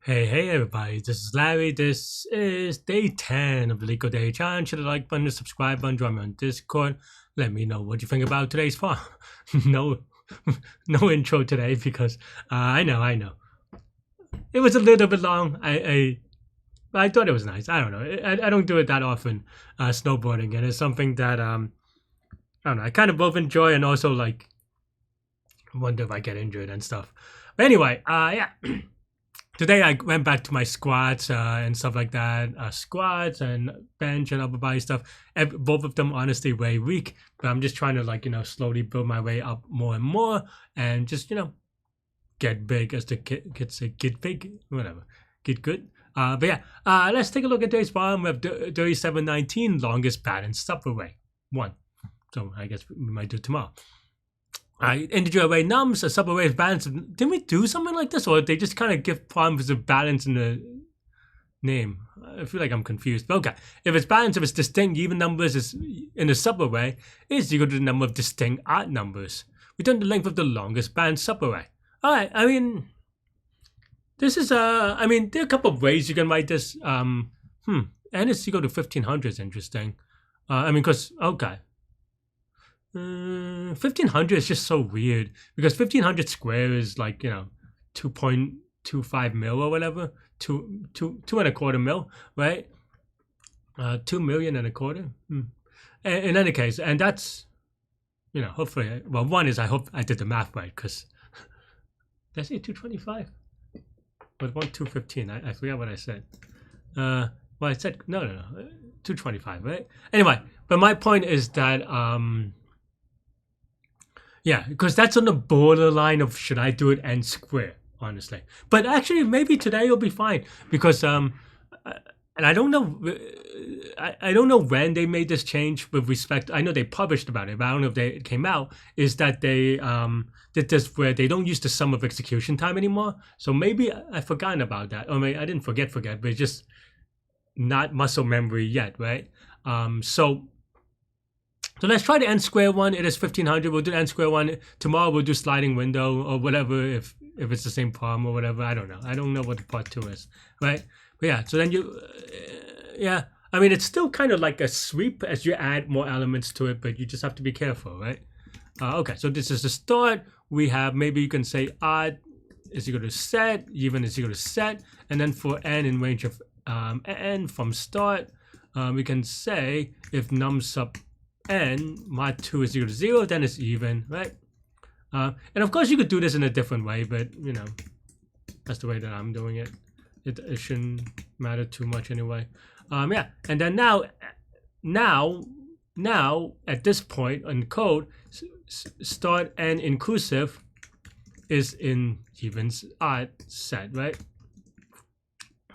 Hey everybody, this is Larry. This is day 10 of the Leetcode Daily Challenge. Hit the like button, the subscribe button, join me on Discord. Let me know what you think about today's farm. no no intro today because I know. It was a little bit long. I thought it was nice. I don't know. I don't do it that often, snowboarding, and it's something that I don't know. I kind of both enjoy and also like wonder if I get injured and stuff. But anyway, yeah. Today I went back to my squats and stuff like that. Squats and bench and upper body stuff. Both of them honestly very weak, but I'm just trying to slowly build my way up more and more and just get big, as the kids say, get big, whatever, get good. But yeah, let's take a look at today's problem. We have 3719, longest balanced Subarray one. So I guess we might do it tomorrow. Integer array nums, a subarray of balance. Didn't we do something like this, or they just kind of give problems of balance in the name? I feel like I'm confused. But okay, if it's balance, if it's distinct even numbers is in the subarray is equal to the number of distinct odd numbers. Return the length of the longest balanced subarray. All right, I mean, this is I mean, there are a couple of ways you can write this. And it's equal to 1500 is interesting. I mean, because okay. 1500 is just so weird because 1500 square is like 2.25 mil or whatever, two and a quarter mil, right? 2 million and a quarter. In any case, and that's hopefully, well, one is I hope I did the math right, because did I say 225? But 215. I forgot what I said. Well, I said no, 225, right? Anyway, but my point is that yeah, because that's on the borderline of should I do it n square, honestly. But actually, maybe today will be fine because and I don't know, I don't know when they made this change with respect. I know they published about it, but I don't know if it came out. Is that they did this where they don't use the sum of execution time anymore? So maybe I've forgotten about that, or maybe I didn't forget, but it's just not muscle memory yet, right? So let's try the n square one. It is 1500. We'll do n square one. Tomorrow we'll do sliding window or whatever if it's the same problem or whatever. I don't know. I don't know what the part 2 is, right? But yeah, so then yeah. I mean, it's still kind of like a sweep as you add more elements to it, but you just have to be careful, right? Okay, so this is the start. We have, maybe you can say odd is equal to set, even is equal to set. And then for n in range of n from start, we can say if num sub n mod 2 is equal to 0, then it's even, right? And of course you could do this in a different way, but that's the way that I'm doing it. It shouldn't matter too much anyway. Yeah, and then now at this point in code, start n inclusive is in evens odd set, right?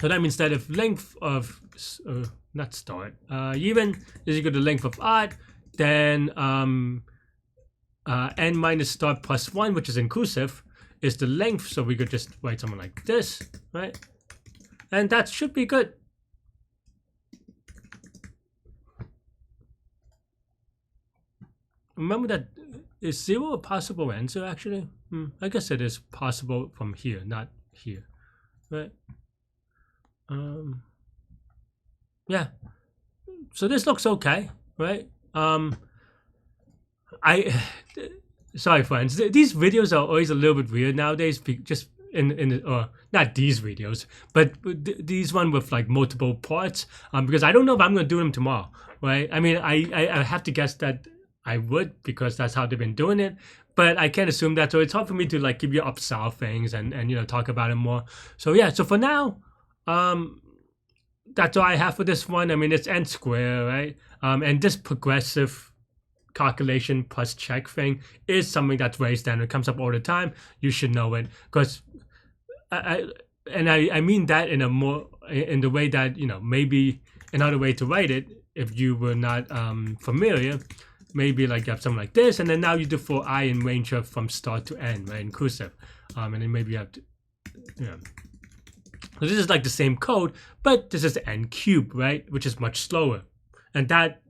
So that means that if length of not start even is equal to length of odd, then n minus start plus 1, which is inclusive, is the length. So we could just write something like this, right? And that should be good. Remember that is 0 a possible answer, actually? I guess it is possible from here, not here, right? Yeah. So this looks okay, right? Sorry friends, these videos are always a little bit weird nowadays, just in not these videos, but these one with like multiple parts, because I don't know if I'm gonna do them tomorrow, right? I mean, I have to guess that I would, because that's how they've been doing it, but I can't assume that, so it's hard for me to like give you upsell things and talk about it more. So yeah, so for now, that's all I have for this one. I mean, it's n square, right? And this progressive calculation plus check thing is something that's very standard. It comes up all the time. You should know it, because I mean that in the way that maybe another way to write it, if you were not familiar, maybe like you have something like this, and then now you do for I in range of from start to end, right, inclusive, and then maybe you have to so this is like the same code, but this is n cubed, right, which is much slower. And that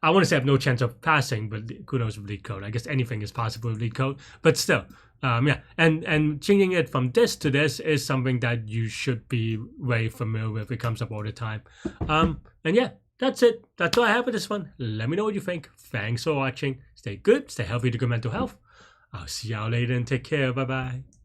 I want to say I have no chance of passing, but who knows with Leetcode? I guess anything is possible with Leetcode. But still, yeah. And changing it from this to this is something that you should be very familiar with. It comes up all the time. And yeah, that's it. That's all I have for this one. Let me know what you think. Thanks for watching. Stay good, stay healthy to good mental health. I'll see y'all later and take care. Bye-bye.